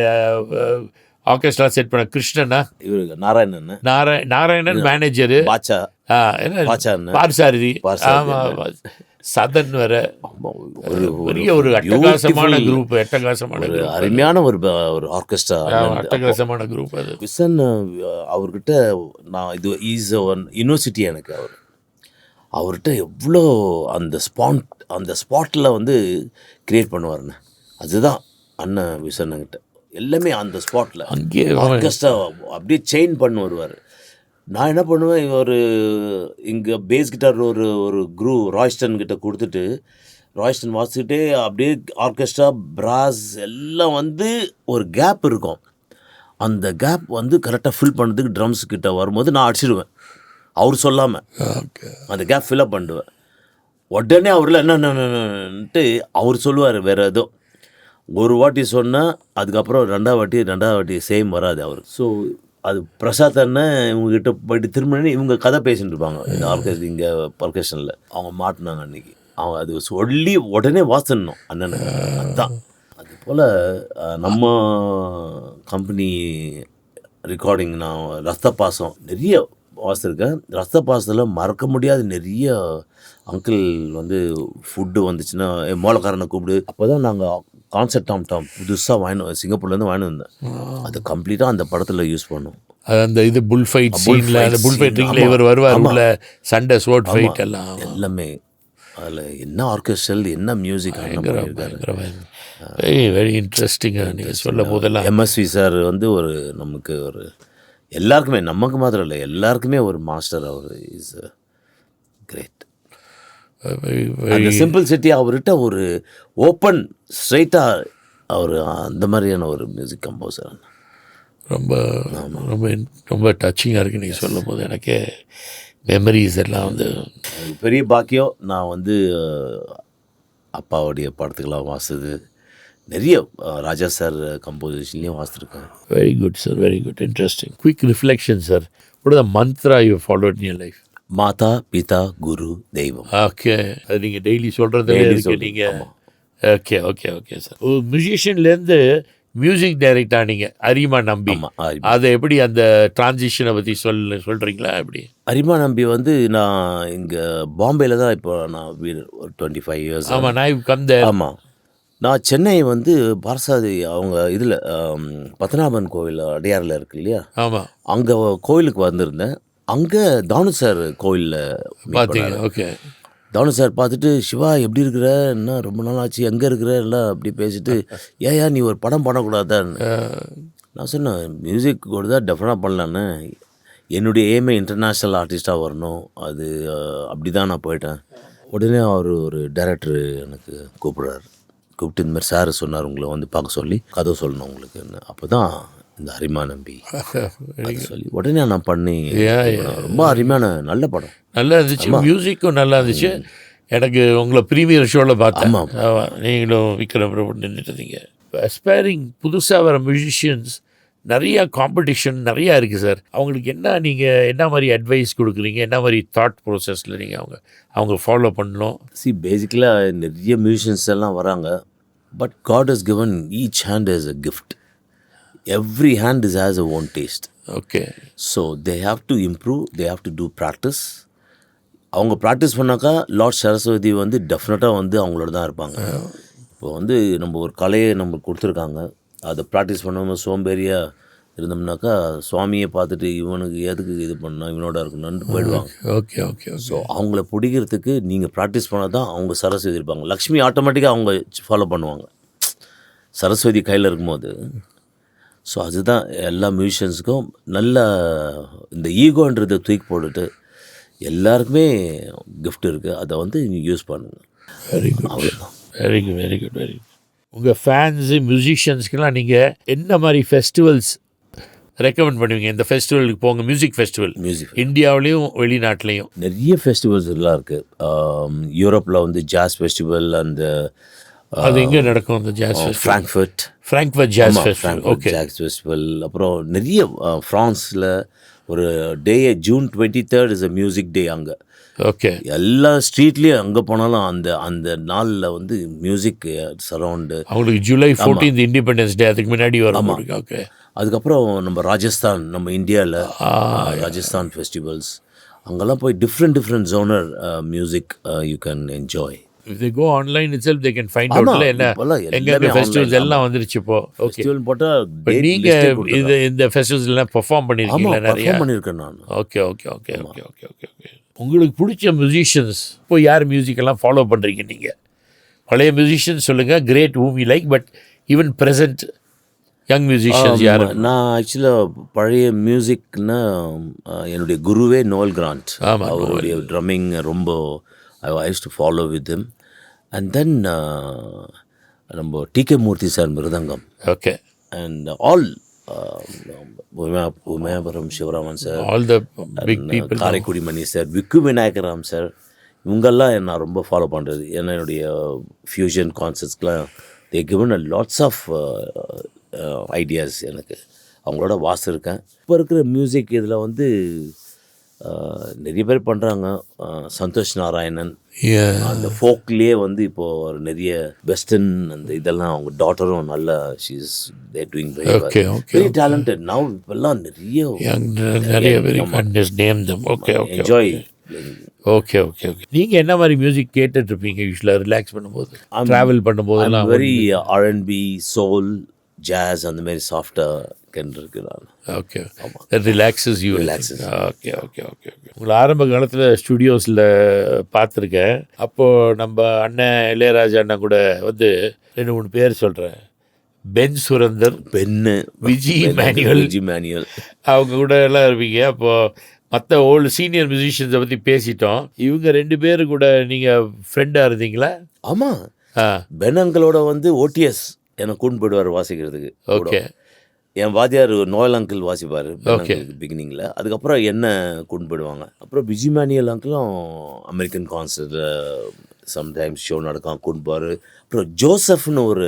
ஆர்கெஸ்ட்ரா செட் பண்ண கிருஷ்ணனா, இவருக்கு நாராயணன் நாராயணன் மேனேஜரு, பாச்சா என்ன பாச்சான்னு பார்சாரதி, பார்சாரதி. ஆமாம் சதன் வேற. ஒரு பெரிய ஒரு அட்டகாசமான குரூப், அட்டகாசமான ஒரு group. அருமையான ஒரு ஆர்கெஸ்ட்ரா. அட்டகாசமான குரூப் அது. விசன் அவர்கிட்ட நான் இது ஈஸ் ஒன் யூனிவர்சிட்டி எனக்கு அவர்கிட்ட எவ்வளோ அந்த ஸ்பாட்டில் வந்து கிரியேட் பண்ணுவாருண்ணே. அதுதான் அண்ணன் விசன்கிட்ட எல்லாமே அந்த ஸ்பாட்டில் அங்கே ஆர்கெஸ்ட்ரா அப்படியே செயின் பண்ணி வருவார். நான் என்ன பண்ணுவேன், இங்கே பேஸ் கிட்டார் ஒரு ராய்ஸ்டன் கிட்ட கொடுத்துட்டு ராய்ஸ்டன் வாசிக்கிட்டே அப்படியே ஆர்கெஸ்ட்ரா பிராஸ் எல்லாம் வந்து ஒரு கேப் இருக்கும். அந்த கேப் வந்து கரெக்டாக ஃபில் பண்ணுறதுக்கு ட்ரம்ஸ் கிட்ட வரும்போது நான் அடிச்சிடுவேன் அவர் சொல்லாமல். அந்த கேப் ஃபில்அப் பண்ணிடுவேன். உடனே அவரில் என்னன்ட்டு அவர் சொல்லுவார் வேறு ஏதோ ஒரு வாட்டி சொன்னால் அதுக்கப்புறம் ரெண்டாவது வாட்டி சேம் வராது அவர். ஸோ அது பிரசாத் அண்ணன் இவங்ககிட்ட போயிட்டு திரும்ப இவங்க கதை பேசிட்டு இருப்பாங்க இந்த ஆர்கெஸ்ட்ரா இங்கே ஆர்கெஸ்ட்ராவில். அவங்க மாட்டினாங்க அன்றைக்கி. அவங்க அது சொல்லி உடனே வாசிடணும் அண்ணனுக்கு. அதுதான் அது போல் நம்ம கம்பெனி ரெக்கார்டிங் நான் ரத்த பாசம் நிறைய வாசிருக்கேன். ரத்த பாசத்தில் மறக்க முடியாத நிறைய அங்கிள் வந்து ஃபுட்டு வந்துச்சுன்னா மோளக்காரனை கூப்பிடு. அப்போ தான் நாங்கள் கான்செப்ட் டாம் புதுசாக சிங்கப்பூர்லேருந்து வாங்கி வந்தேன். அது கம்ப்ளீட்டாக அந்த படத்தில் யூஸ் பண்ணோம். அந்த இது புல் ஃபைட் சீனில், அந்த புல் ஃபைட்டிங்கில் இவர் வருவார் உள்ள, சண்டை ஸ்வோர்ட் ஃபைட் எல்லாம் எல்லாமே அதில் என்ன ஆர்கெஸ்ட்ரல் என்ன மியூசிக் வெரி வெரி இன்ட்ரெஸ்டிங்காக நீங்கள் சொல்ல போதெல்லாம். எம்எஸ்வி சார் வந்து நமக்கு எல்லாருக்குமே, நமக்கு மாத்திரம் இல்லை எல்லாருக்குமே ஒரு மாஸ்டர். அவர் இஸ் கிரேட். அந்த சிம்பிள் சிட்டி அவர்கிட்ட ஒரு ஓப்பன் ஸ்ட்ரைட்டாக அவர் அந்த மாதிரியான ஒரு மியூசிக் கம்போசர். ரொம்ப ரொம்ப ரொம்ப டச்சிங்காக இருக்குது நீங்கள் சொல்லும் போது. எனக்கே மெமரிஸ் எல்லாம் வந்து பெரிய பாக்கியம். நான் வந்து அப்பாவுடைய படத்துக்கெல்லாம் வாசித்தது நிறைய, ராஜா சார் கம்போசிஷன்லேயும் வாசித்துருக்கேன். Very good sir, very good, interesting. Quick reflection sir. what is the mantra you followed in your life? மாதா பிதா குரு தெய்வம். ஓகே, அது நீங்கள் டெய்லி சொல்கிறதே இருக்கு நீங்கள். Okay okay okay sir. ஒரு மியூசிஷியன்லேருந்து மியூசிக் டைரக்ட் ஆனீங்க அரிமா நம்பி. அதை எப்படி அந்த டிரான்சிஷனை பற்றி சொல்கிறீங்களா? எப்படி அரிமா நம்பி வந்து நான் இங்கே பாம்பேயில் தான் இப்போ நான் வீடு ஒரு 25 years. ஆமாம், நான் கந்த. ஆமாம், நான் சென்னை வந்து பார்சாதி அவங்க இதில் பத்மநாபன் கோவில் அடையாறில் இருக்கு இல்லையா? ஆமாம், அங்கே கோயிலுக்கு வந்திருந்தேன். அங்கே தானு சார் கோயிலில் பார்த்தீங்க. ஓகே, தானு சார் பார்த்துட்டு, சிவா எப்படி இருக்கிற, என்ன ரொம்ப நாள் ஆச்சு, எங்கே இருக்கிற எல்லாம் அப்படி பேசிட்டு, ஏயா நீ ஒரு படம் பண்ணக்கூடாதான்னு நான் சொன்னேன். மியூசிக் கொடுத்தா டெஃபினட்டாக பண்ணலான்னு, என்னுடைய எய்மே இன்டர்நேஷ்னல் ஆர்டிஸ்ட்டாக வரணும். அது அப்படி தான் நான் போயிட்டேன். உடனே அவர் ஒரு டைரக்டர் எனக்கு கூப்பிட்றாரு. கூப்பிட்டு இந்த மாதிரி சார் சொன்னார் உங்களை வந்து பார்க்க சொல்லி கதை சொல்லணும் உங்களுக்குன்னு. அப்போ தான் இந்த அரிமா நம்பி சொல்லி உடனே நான் பண்ணி, ரொம்ப அருமையான நல்ல படம், நல்லா இருந்துச்சு. மியூசிக்கும் நல்லா இருந்துச்சு. எனக்கு உங்களை ப்ரீமியர் ஷோவில் பார்த்தேன். நீங்களும் விக்ரம் பிரபு நின்றுட்டீங்க. அஸ்பைரிங் புதுசாக வர மியூசிஷியன்ஸ் நிறையா காம்படிஷன் நிறையா இருக்குது சார். அவங்களுக்கு நீங்கள் என்ன மாதிரி அட்வைஸ் கொடுக்குறீங்க? என்ன மாதிரி தாட் ப்ராசஸில் நீங்கள் அவங்க ஃபாலோ பண்ணணும்? பேசிக்கலாக நிறைய மியூசிஷியன்ஸ் எல்லாம் வராங்க. But God has given each hand as a gift. Every hand has a own taste. Okay. So they have to improve, they have to do practice. அவங்க ப்ராக்டிஸ் பண்ணாக்கா லார்ட் சரஸ்வதி வந்து டெஃபினட்டாக வந்து அவங்களோட தான் இருப்பாங்க. இப்போ வந்து நம்ம ஒரு கலையை நம்ம கொடுத்துருக்காங்க, அதை ப்ராக்டிஸ் பண்ணாமல் சோம்பேறியாக இருந்தோம்னாக்கா சுவாமியை பார்த்துட்டு இவனுக்கு எதுக்கு இது பண்ணால் இவனோட இருக்கணும்னு போயிடுவாங்க. Okay okay. ஸோ அவங்கள பிடிக்கிறதுக்கு நீங்கள் ப்ராக்டிஸ் பண்ணால் தான் அவங்க சரஸ்வதி இருப்பாங்க. லக்ஷ்மி ஆட்டோமேட்டிக்காக அவங்க ஃபாலோ பண்ணுவாங்க சரஸ்வதி கையில் இருக்கும்போது. ஸோ அதுதான் எல்லா மியூசிஷியன்ஸுக்கும் நல்ல இந்த ஈகோன்றதை தூக்கி போட்டுட்டு எல்லாருக்குமே கிஃப்ட் இருக்குது, அதை வந்து நீங்கள் யூஸ் பண்ணுங்கள். வெரி குட், அவ்வளோதான். Very good, very good, very good. உங்கள் ஃபேன்ஸு மியூசிஷியன்ஸ்க்கெலாம் நீங்கள் என்ன மாதிரி ஃபெஸ்டிவல்ஸ் ரெக்கமெண்ட் பண்ணுவீங்க? இந்த ஃபெஸ்டிவலுக்கு போங்க, மியூசிக் ஃபெஸ்டிவல் இந்தியாவிலையும் வெளிநாட்டிலையும் நிறைய ஃபெஸ்டிவல்ஸ் எல்லாம் இருக்குது. யூரோப்பில் வந்து ஜாஸ் ஃபெஸ்டிவல், அந்த அது எங்கே நடக்கும் அந்த jazz? Frankfurt jazz festival. Okay, jazz festival. அப்புறம் நிறைய ஃப்ரான்ஸில் ஒரு day June 23rd is a music day அங்கே. ஓகே. எல்லா ஸ்ட்ரீட்லேயும் அங்கே போனாலும் அந்த அந்த நாளில் வந்து மியூசிக் சரவுண்டு. அவங்களுக்கு ஜூலை 14 இண்டிபெண்டன்ஸ் டே, அதுக்கு முன்னாடி வரும். ஓகே. அதுக்கப்புறம் நம்ம ராஜஸ்தான், நம்ம இந்தியாவில் ராஜஸ்தான் ஃபெஸ்டிவல்ஸ், அங்கெல்லாம் போய் different ஜோனர் music you can enjoy. If they go online itself, they can find out என்ன எங்க ஃபெஸ்டிவல்ஸ் எல்லாம் வந்துருச்சு இப்போ. ஓகே. ஃபெஸ்டிவல் போட்டால் நீங்க இந்த ஃபெஸ்டிவல்ஸ் எல்லாம் பெர்ஃபார்ம் பண்ணிருக்கீங்களா? நிறைய பண்ணியிருக்கேன் நான். Okay okay okay okay okay okay okay. உங்களுக்கு பிடிச்ச மியூசிஷியன்ஸ் இப்போ யார் மியூசிக்கெல்லாம் ஃபாலோ பண்ணுறீங்க நீங்கள்? பழைய மியூசிஷியன்ஸ் சொல்லுங்கள், great whom you like, but even present young musicians யார்? நான் ஆக்சுவலாக பழைய மியூசிக்னா என்னுடைய குருவே நோயல் கிராண்ட். அவருடைய ட்ரம்மிங் ரொம்ப I used to follow with him. And then நம்ம T K Murthy sir mridangam. Okay. And all Umayalpuram Sivaraman sir, all the big people, Karaikudi Mani sir, Vikku Vinayakram sir, இவங்கெல்லாம் நான் ரொம்ப ஃபாலோ பண்ணுறது. ஏன்னா என்னுடைய fusion கான்சர்ட்ஸ்க்கெலாம் they given a lots of ideas. எனக்கு அவங்களோட வாசிருக்கேன். இப்போ இருக்கிற மியூசிக் இதில் வந்து நிறைய பேர் பண்ணுறாங்க. சந்தோஷ் நாராயணன் அந்த ஃபோக்லேயே வந்து இப்போது நிறைய வெஸ்டர்ன் அந்த இதெல்லாம், அவங்க டாட்டரும் நல்ல she's they're doing very talented now. இப்போல்லாம் நிறைய என்ஜாய். Okay okay okay. நீங்கள் என்ன மாதிரி மியூசிக் கேட்டுட்ருப்பீங்க யூஸ்வலாக ரிலாக்ஸ் பண்ணும்போது, ட்ராவல் பண்ணும்போது? வெரி R&B, சோல், ஜாஸ், அந்த மாதிரி சாஃப்டாக இருக்கு நான். Okay. That relaxes you. Okay okay okay okay. உங்களை ஆரம்ப காலத்தில் ஸ்டுடியோஸில் பார்த்துருக்கேன். அப்போது நம்ம அண்ணன் இளையராஜா அண்ணன் கூட வந்து 2-3 பேர் சொல்கிறேன், பென் சுரந்தர், பென்னு, விஜி மேனுவல், அவங்க கூட எல்லாம் இருப்பீங்க. அப்போது மற்ற ஓல்டு சீனியர் மியூசிஷியன்ஸை பற்றி பேசிட்டோம். இவங்க 2 பேர் கூட நீங்கள் ஃப்ரெண்டாக இருந்தீங்களா? ஆமாம். பென் அங்கிளோட வந்து ஓடிஎஸ் என்னை கூண்டு போயிடுவார் வாசிக்கிறதுக்கு. ஓகே. என் வாத்தியார் நோயல் அங்கிள் வாசிப்பார் பிகினிங்கில். அதுக்கப்புறம் என்ன கூண்டு போயிடுவாங்க. அப்புறம் விஜி மேனுவல் அங்கிளும் அமெரிக்கன் கான்சர்ட்டில் சம்டைம்ஸ் ஷோ நடக்கும், கூண்டு போவார். அப்புறம் ஜோசப்னு ஒரு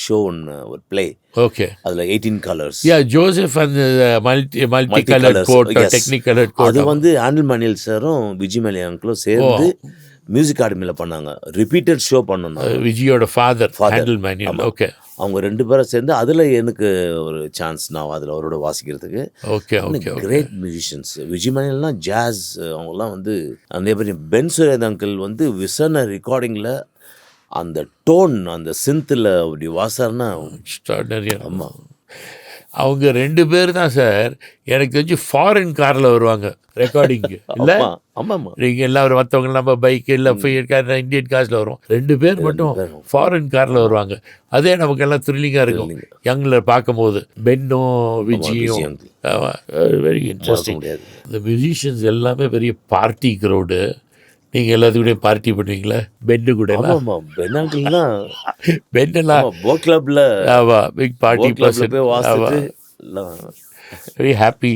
ஷோ ஒன்று, ஒரு பிளே. ஓகே. அதில் 18 கலர்ஸ். ஜோசப் அந்த multi colour coat, Technicolor coat, அது வந்து ஆண்டில் மேனுவல் சாரும் விஜி மேனுவல் அங்கிளும் சேர்ந்து மியூசிக் அகாடமியில் பண்ணாங்க. ரிப்பீட்டட் ஷோ பண்ணணும். விஜயோட ஃபாதர் ஆண்டில் மேனுவல். ஓகே. அவங்க 2 பேரும் சேர்ந்து அதில் எனக்கு ஒரு சான்ஸ், நான் அதில் அவரோட வாசிக்கிறதுக்கு. Okay okay. Great musicians. Vijay மேனுவல்னால் ஜாஸ், அவங்கெல்லாம் வந்து அதே மாதிரி. பென் சுரேத் அங்கிள் வந்து விசன ரெக்கார்டிங்கில் அந்த டோன், அந்த சிந்தில் அப்படி வாசார்னா எக்ஸ்ட்ராடனரி. ஆமாம். அவங்க 2 பேர் தான் சார் எனக்கு தெரிஞ்சு ஃபாரின் காரில் வருவாங்க ரெக்கார்டிங்கு. இல்லை? ஆமாம். நீங்கள் எல்லாரும் மற்றவங்க நம்ம பைக்கு இல்லை இந்தியன் கார்ஸில் வருவோம். 2 பேர் மட்டும் ஃபாரின் காரில் வருவாங்க. அதே நமக்கு எல்லாம் த்ரில்லிங்காக இருக்கும் யங்கில் பார்க்கும்போது. பென்னும் விஜயும் வெரி இன்ட்ரெஸ்டிங். இந்த மியூசிஷியன்ஸ் எல்லாமே பெரிய பார்ட்டி க்ரௌடு. நீங்கள் எல்லாத்துக்கூடயும் பார்ட்டி பண்ணுவீங்களா? பென்னு கூட? பென்னெல்லாம் போட் கிளப்பில் பிக் பார்ட்டி வெரி ஹாப்பி.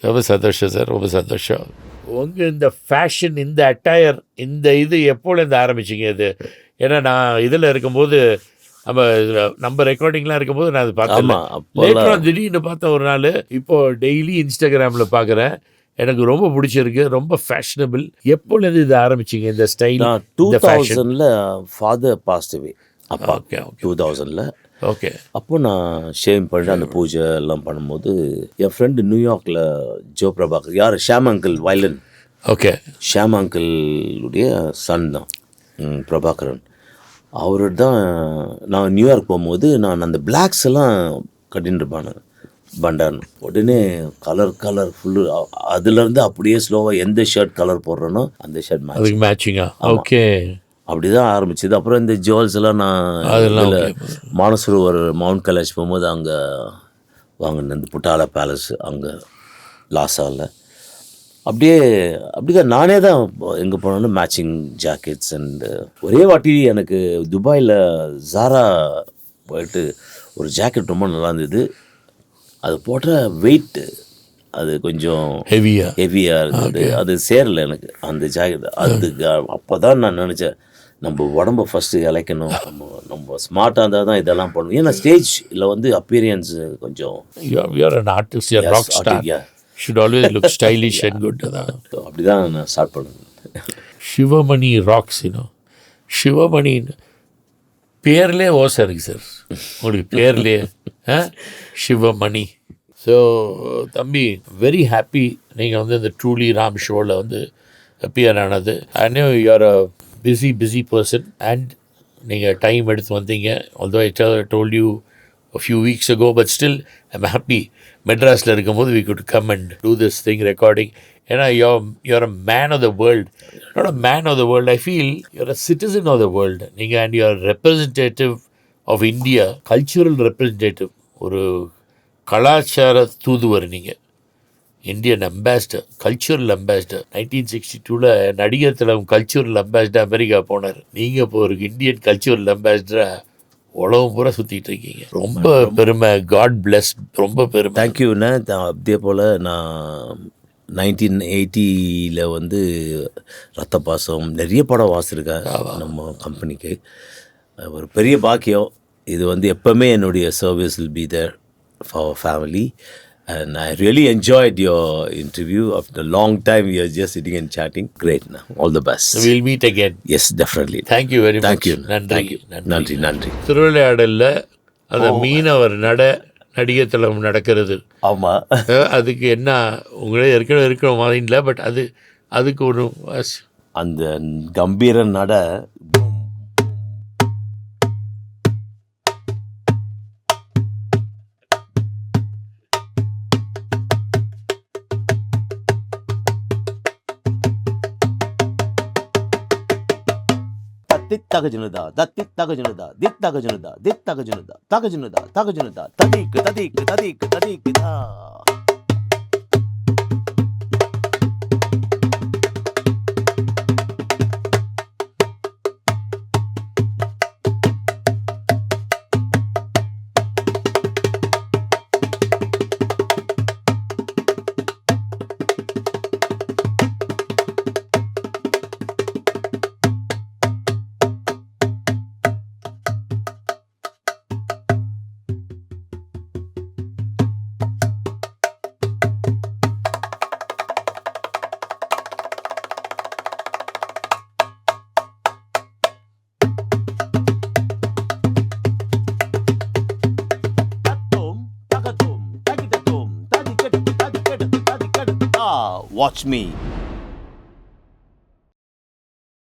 ரொம்ப சந்தோஷம் சார், ரொம்ப சந்தோஷம். உங்கள் இந்த ஃபேஷன், இந்த அட்டையர், இந்த இது எப்போலேருந்து ஆரம்பிச்சிங்க இது? ஏன்னா நான் இதில் இருக்கும்போது நம்ம ரெக்கார்டிங்லாம் இருக்கும்போது நான் அது பார்த்தேன். திடீர்னு பார்த்தேன் ஒரு நாள். இப்போது டெய்லி இன்ஸ்டாகிராமில் பார்க்குறேன். எனக்கு ரொம்ப பிடிச்சிருக்கு, ரொம்ப ஃபேஷனபிள். எப்போலேருந்து இது ஆரம்பிச்சிங்க இந்த ஸ்டைல்? 2000 ஃபாதர் பாஸ்ட் அவே. அப்பா 2000. ஓகே. அப்போ நான் ஷேவிங் பண்ணிட்டு அந்த பூஜை எல்லாம் பண்ணும்போது என் ஃப்ரெண்டு நியூயார்க்கில் ஜோ பிரபாகர், யார், Sham uncle violin. Okay. Sham அங்கிளுடைய சன் தான் பிரபாகரன். அவரோட தான் நான் நியூயார்க் போகும்போது நான் அந்த பிளாக்ஸ் எல்லாம் கட்டின்னு இருப்பானு பண்டான். உடனே கலர் ஃபுல்லு. அதுலேருந்து அப்படியே ஸ்லோவாக எந்த ஷர்ட் கலர் போடுறேனோ அந்த ஷர்ட் மேட்சிங்கா. ஓகே. அப்படி தான் ஆரம்பிச்சது. அப்புறம் இந்த ஜுவல்ஸ் எல்லாம் நான் மானசரோவர் மவுண்ட் கைலாஷ் போகும்போது அங்கே வாங்கினேன், இந்த புட்டாலா பேலஸ் அங்கே லாசாவில். அப்படிதான் நானே தான் எங்கே போனாலும் மேட்சிங் ஜாக்கெட்ஸ். அண்டு ஒரே வாட்டி எனக்கு துபாயில் ஜாரா போயிட்டு ஒரு ஜாக்கெட் ரொம்ப நல்லா இருந்தது. அது போட்ட வெயிட்டு அது கொஞ்சம் ஹெவியாக இருந்தது. அது சேரலை எனக்கு அந்த ஜாக்கெட். அது அப்போ தான் நான் நினச்சேன், நம்ம உடம்ப ஃபஸ்ட்டு இழைக்கணும், நம்ம ஸ்மார்ட்டாக இருந்தால் தான் இதெல்லாம் பண்ணணும். ஏன்னா ஸ்டேஜில் வந்து அப்பியரன்ஸ் கொஞ்சம் you're an artist, you're a rock star. yeah. Should always look stylish and good. அப்படி தான் நான் ஸ்டார்ட் பண்ணுவேன். Shivamani rocks, Shivamani பேர்லே ஓசை இருக்கு சார் உங்களுக்கு பேர்லே சிவமணி. ஸோ தம்பி வெரி ஹாப்பி நீங்கள் வந்து இந்த ட்ரூலி ராம் ஷோவில் வந்து அப்பியர் ஆனது. I know you're a busy person and நீங்கள் டைம் எடுத்து வந்தீங்க. Although I told you a few weeks ago, but still I'm happy. மெட்ராஸில் இருக்கும்போது we could come and do this thing recording. ஏன்னா you're a man of the world, not a man of the world. I feel you're a citizen of the world. நீங்கள் and you're representative of India, cultural representative, ஒரு கலாச்சார தூதுவர். நீங்கள் Indian ambassador, cultural ambassador. 1962 நடிகர் திலகம் cultural ambassador America போனார். நீங்கள் இப்போ ஒரு இந்தியன் கல்ச்சுரல் அம்பாசிடராக உலகம் பூரா சுற்றிட்டு இருக்கீங்க. ரொம்ப பெருமை. God bless. ரொம்ப பெருமை. தேங்க்யூண்ணே. அதே போல் நான் 1980 வந்து ரத்த பாசம் நிறைய படம் வாசிருக்கேன் நம்ம கம்பெனிக்கு. ஒரு பெரிய பாக்கியம் இது. வந்து எப்போவுமே என்னுடைய service will be there for family. And I really enjoyed your interview. After a long time, we are just sitting and chatting. Great. All the best. We'll meet again. Yes, definitely. Thank you very Thank much. you. நன்றி. நன்றி. திருவிளையாடலில் அந்த மீனவர் நடிகர் திலகம் நடக்கிறது. ஆமாம். அதுக்கு என்ன உங்களே ஏற்கனவே இருக்கிற மைண்டில், பட் அதுக்கு ஒரு அந்த கம்பீர நட தகஜனுதா தத்தி தகஜனுதா தித் தகஜனுதா தித் தகஜனுதா தகஜனுதா தகஜனுதா ததிக்கு ததிக்கு ததிக்கு ததிக்குதா. Watch me.